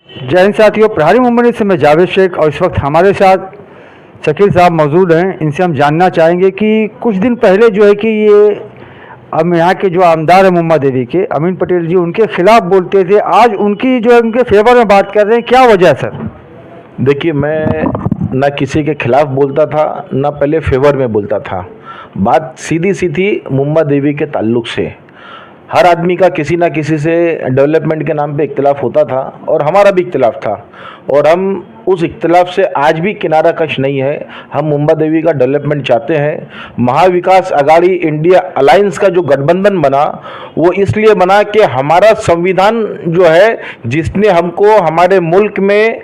जय हिंद साथियों, प्रहारी मुंबई से मैं जावेद शेख और इस वक्त हमारे साथ शकील साहब मौजूद हैं। इनसे हम जानना चाहेंगे कि कुछ दिन पहले जो है कि ये अब यहाँ के जो आमदार हैं मुंबा देवी के अमीन पटेल जी उनके खिलाफ बोलते थे, आज उनकी जो है उनके फेवर में बात कर रहे हैं, क्या वजह है सर? देखिए, मैं ना किसी के खिलाफ बोलता था ना पहले फेवर में बोलता था। बात सीधी सी थी मुंबा देवी के ताल्लुक से। हर आदमी का किसी ना किसी से डेवलपमेंट के नाम पे इख्तिलाफ होता था और हमारा भी इख्तिलाफ था, और हम उस इख्तिलाफ से आज भी किनारा कश नहीं है। हम मुंबा देवी का डेवलपमेंट चाहते हैं। महाविकास अघाड़ी इंडिया अलायंस का जो गठबंधन बना वो इसलिए बना कि हमारा संविधान जो है, जिसने हमको हमारे मुल्क में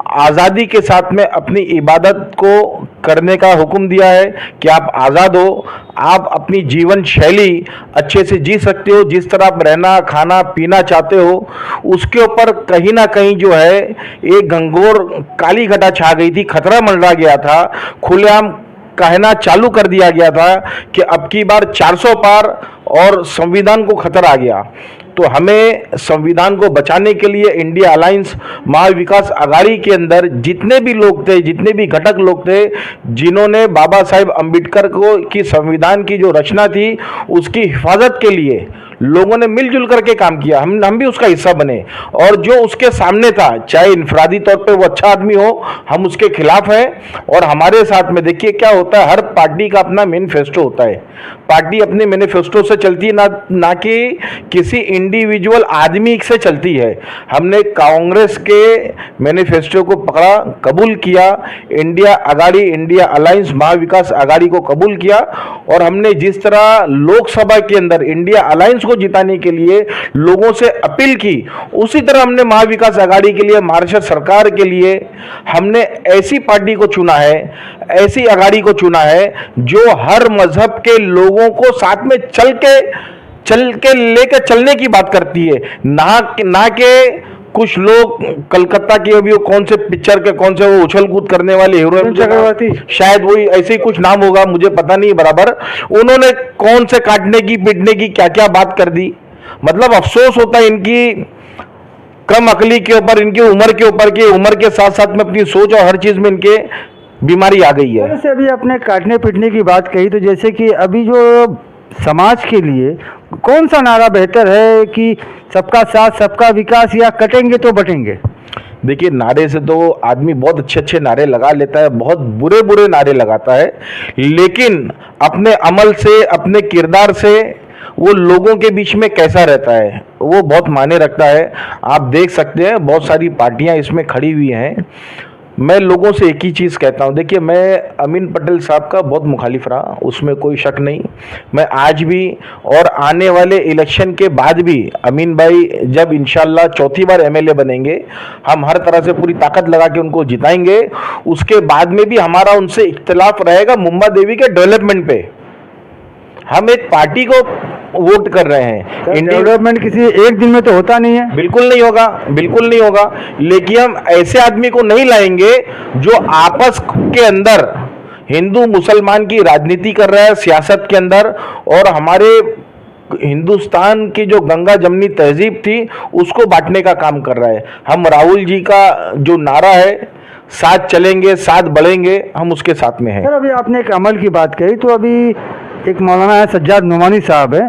आज़ादी के साथ में अपनी इबादत को करने का हुक्म दिया है कि आप आज़ाद हो, आप अपनी जीवन शैली अच्छे से जी सकते हो, जिस तरह आप रहना खाना पीना चाहते हो, उसके ऊपर कहीं ना कहीं जो है एक घंघोर काली घटा छा गई थी, खतरा मंडरा गया था। खुलेआम कहना चालू कर दिया गया था कि अब की बार 400 पार और संविधान को खतरा आ गया। तो हमें संविधान को बचाने के लिए इंडिया अलायंस महाविकास अघाड़ी के अंदर जितने भी लोग थे, जितने भी घटक लोग थे, जिन्होंने बाबा साहेब अम्बेडकर को की संविधान की जो रचना थी उसकी हिफाजत के लिए लोगों ने मिलजुल करके काम किया। हम भी उसका हिस्सा बने, और जो उसके सामने था, चाहे इनफरादी तौर पे वो अच्छा आदमी हो, हम उसके खिलाफ हैं। और हमारे साथ में देखिए क्या होता है, हर पार्टी का अपना मैनिफेस्टो होता है। पार्टी अपने मैनिफेस्टो से चलती है, ना कि किसी इंडिविजुअल आदमी से चलती है। हमने कांग्रेस के मैनिफेस्टो को पकड़ा, कबूल किया, India Aghadi India alliance Mahavikas Aghadi को कबूल किया, और हमने जिस तरह लोकसभा के अंदर इंडिया अलायंस को जिताने के लिए लोगों से अपील की, उसी तरह हमने महाविकास अघाड़ी के लिए, महाराष्ट्र सरकार के लिए हमने ऐसी पार्टी को चुना है, ऐसी अघाड़ी को चुना है जो हर मजहब के लोगों को साथ में चल के लेकर चलने की बात करती है। ना के कुछ लोग कलकत्ता की अभी वो कौन से पिक्चर के कौन से वो उछल कूद करने वाले हीरोइन चक्रवर्ती, शायद वही ऐसे ही कुछ नाम होगा, मुझे पता नहीं बराबर, उन्होंने कौन से काटने की पीटने की क्या क्या बात कर दी। मतलब अफसोस होता है इनकी कम अकली के ऊपर, इनकी उम्र के ऊपर, की उम्र के साथ साथ में अपनी सोच और हर चीज में इनके बीमारी आ गई है। जैसे अभी आपने काटने पीटने की बात कही, तो जैसे कि अभी जो समाज के लिए कौन सा नारा बेहतर है कि सबका साथ सबका विकास, या कटेंगे तो बटेंगे? देखिए, नारे से तो आदमी बहुत अच्छे अच्छे नारे लगा लेता है, बहुत बुरे बुरे नारे लगाता है, लेकिन अपने अमल से, अपने किरदार से वो लोगों के बीच में कैसा रहता है वो बहुत मायने रखता है। आप देख सकते हैं बहुत सारी पार्टियां इसमें खड़ी हुई हैं। मैं लोगों से एक ही चीज़ कहता हूं, देखिए, मैं अमीन पटेल साहब का बहुत मुखालिफ रहा, उसमें कोई शक नहीं। मैं आज भी और आने वाले इलेक्शन के बाद भी अमीन भाई जब इंशाल्लाह चौथी बार एमएलए बनेंगे, हम हर तरह से पूरी ताकत लगा के उनको जिताएंगे। उसके बाद में भी हमारा उनसे इख्तिलाफ रहेगा मुंबा देवी के डेवलपमेंट पे। हम एक पार्टी को वोट कर रहे हैं। डेवलपमेंट किसी एक दिन में तो होता नहीं है। बिल्कुल नहीं होगा, बिल्कुल नहीं होगा, लेकिन हम ऐसे आदमी को नहीं लाएंगे जो आपस के अंदर हिंदू मुसलमान की राजनीति कर रहा है सियासत के अंदर, और हमारे हिंदुस्तान की जो गंगा जमनी तहजीब थी उसको बांटने का काम कर रहा है। हम राहुल जी का जो नारा है, साथ चलेंगे साथ बढ़ेंगे, हम उसके साथ में हैं। सर, अभी आपने एक अमल की बात कही, तो अभी एक मौलाना है सज्जाद नुमानी साहब है,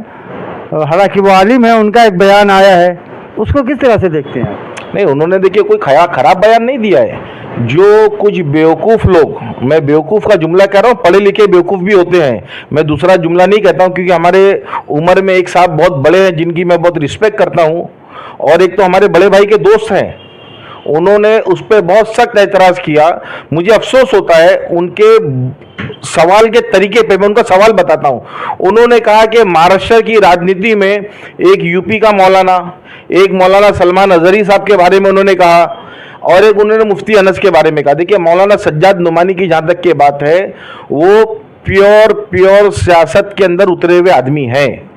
हालांकि वो आलिम है, उनका एक बयान आया है, उसको किस तरह से देखते हैं? नहीं, उन्होंने देखिए कोई खराब बयान नहीं दिया है। जो कुछ बेवकूफ़ लोग, मैं बेवकूफ़ का जुमला कह रहा हूँ, पढ़े लिखे बेवकूफ़ भी होते हैं, मैं दूसरा जुमला नहीं कहता हूँ, क्योंकि हमारे उम्र में एक साहब बहुत बड़े हैं जिनकी मैं बहुत रिस्पेक्ट करता हूँ, और एक तो हमारे बड़े भाई के दोस्त हैं, उन्होंने उस पर बहुत सख्त एतराज़ किया। मुझे अफसोस होता है उनके सवाल के तरीके पे। मैं उनका सवाल बताता हूं। उन्होंने कहा कि महाराष्ट्र की राजनीति में एक यूपी का मौलाना, एक मौलाना सलमान अजहरी साहब के बारे में उन्होंने कहा, और एक उन्होंने मुफ्ती अनस के बारे में कहा। देखिए, मौलाना सज्जाद नुमानी की जहां तक की बात है, वो प्योर सियासत के अंदर उतरे हुए आदमी हैं।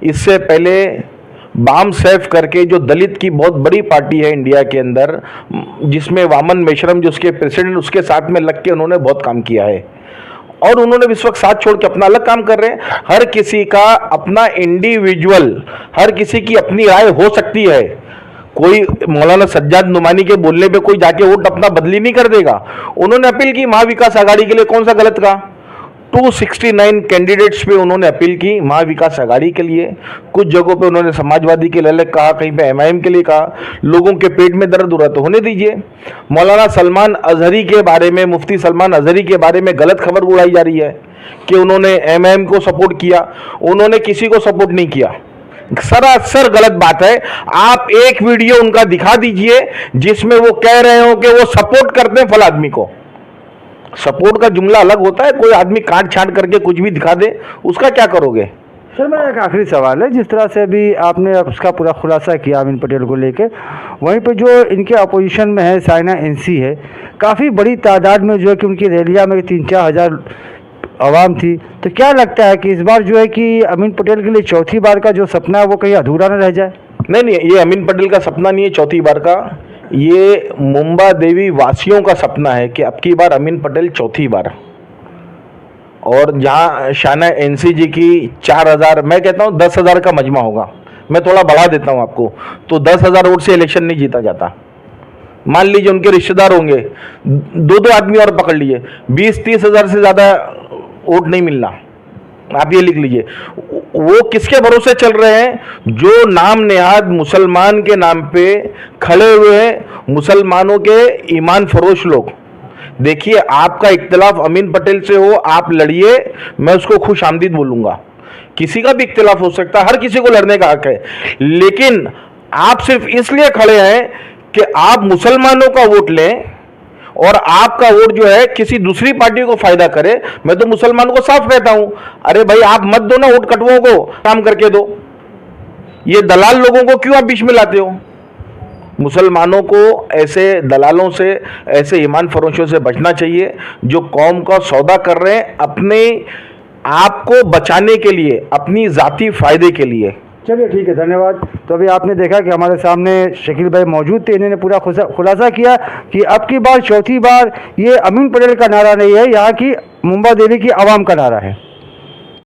इससे पहले बाम सैफ करके जो दलित की बहुत बड़ी पार्टी है इंडिया के अंदर, जिसमें वामन मेश्रम जो उसके प्रेसिडेंट, उसके साथ में लग के उन्होंने बहुत काम किया है, और उन्होंने इस वक्त साथ छोड़ के अपना अलग काम कर रहे हैं। हर किसी का अपना इंडिविजुअल, हर किसी की अपनी राय हो सकती है। कोई मौलाना सज्जाद नुमानी के बोलने पे कोई जाके वोट अपना बदली नहीं कर देगा। उन्होंने अपील की महाविकास आघाड़ी के लिए, कौन सा गलत कहा? 269 कैंडिडेट्स पे उन्होंने अपील की महाविकास आघाड़ी के लिए। कुछ जगहों पे उन्होंने समाजवादी के लिए कहा, कहीं पे एमआईएम के लिए कहा। लोगों के पेट में दर्द हो रहा तो होने दीजिए। मौलाना सलमान अजहरी के बारे में, मुफ्ती सलमान अजहरी के बारे में गलत खबर उड़ाई जा रही है कि उन्होंने एमआईएम को सपोर्ट किया। उन्होंने किसी को सपोर्ट नहीं किया, सरासर गलत बात है। आप एक वीडियो उनका दिखा दीजिए जिसमें वो कह रहे हो कि वो सपोर्ट करते हैं फल आदमी को। सपोर्ट का जुमला अलग होता है, कोई आदमी काट छाट करके कुछ भी दिखा दे, उसका क्या करोगे? सर मेरा एक आखिरी सवाल है, जिस तरह से अभी आपने उसका पूरा खुलासा किया अमीन पटेल को लेके, वहीं पे जो इनके अपोजिशन में है साइना एनसी है, काफ़ी बड़ी तादाद में जो है कि उनकी रैलियाँ में 3-4 हज़ार आवाम थी, तो क्या लगता है कि इस बार जो है कि अमीन पटेल के लिए चौथी बार का जो सपना है वो कहीं अधूरा न रह जाए? नहीं, ये अमीन पटेल का सपना नहीं है चौथी बार का, ये मुंबा देवी वासियों का सपना है कि अब की बार अमीन पटेल चौथी बार। और जहां शाना एनसी जी की 4,000, मैं कहता हूं 10,000 का मजमा होगा, मैं थोड़ा बढ़ा देता हूं आपको, तो 10,000 वोट से इलेक्शन नहीं जीता जाता। मान लीजिए उनके रिश्तेदार होंगे, दो आदमी और पकड़ लीजिए, 20-30 हज़ार से ज़्यादा वोट नहीं मिलना। आप ये लिख लीजिए। वो किसके भरोसे चल रहे हैं? जो नाम नेहाद मुसलमान के नाम पे खड़े हुए हैं, मुसलमानों के ईमान फरोश लोग। देखिए, आपका इख्तिलाफ अमीन पटेल से हो, आप लड़िए, मैं उसको खुश आमदीद बोलूंगा। किसी का भी इख्तिलाफ हो सकता है, हर किसी को लड़ने का हक है, लेकिन आप सिर्फ इसलिए खड़े हैं कि आप मुसलमानों का वोट लें और आपका वोट जो है किसी दूसरी पार्टी को फायदा करे। मैं तो मुसलमानों को साफ कहता हूं, अरे भाई आप मत दो ना वोट कटुओं को, काम करके दो। ये दलाल लोगों को क्यों आप बीच में लाते हो? मुसलमानों को ऐसे दलालों से, ऐसे ईमान फरोशों से बचना चाहिए जो कौम का सौदा कर रहे हैं अपने आप को बचाने के लिए, अपनी जाती फायदे के लिए। चलिए ठीक है, धन्यवाद। तो अभी आपने देखा कि हमारे सामने शकील भाई मौजूद थे, इन्होंने पूरा खुलासा किया कि अब की बार चौथी बार ये अमीन पटेल का नारा नहीं है, यहाँ की मुंबा देवी की आवाम का नारा है।